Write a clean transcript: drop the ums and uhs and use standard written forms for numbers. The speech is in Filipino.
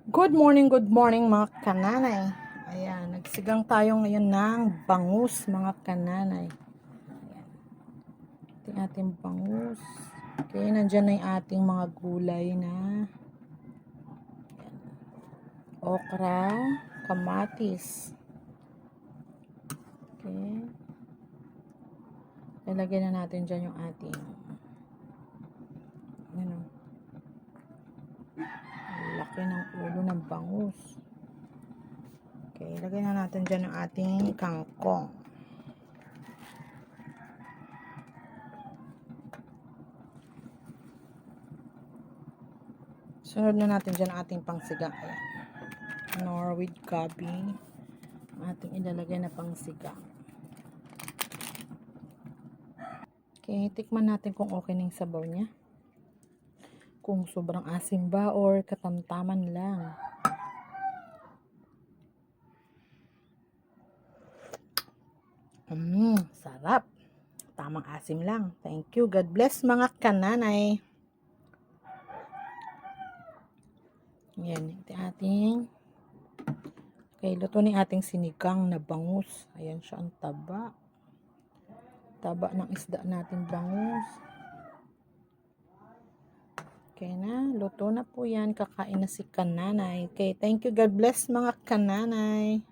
Good morning mga kananay. Ayan, nagsigang tayo ngayon ng bangus mga kananay. Ayan, ito yung ating bangus. Okay, nandyan na yung ating mga gulay na ayan, okra, kamatis. Okay, lalagyan na natin dyan yung ating ano, laki ng ulo ng bangus. Okay, lagay na natin dyan yung ating kangkong. Sunod na natin dyan ang ating pangsiga. Ayan. Norwid gabi. Ating ilalagay na pangsiga. Okay, tikman natin kung okay na yung sabaw niya. Kung sobrang asim ba or katamtaman lang. Sarap. Tamang asim lang. Thank you. God bless mga kananay. Ayan, ito ating okay, luto ni ating sinigang na bangus. Ayan siya, ang taba. Taba ng isda natin bangus. Okay na, luto na po yan. Kakain na si kananay. Okay, thank you. God bless mga kananay.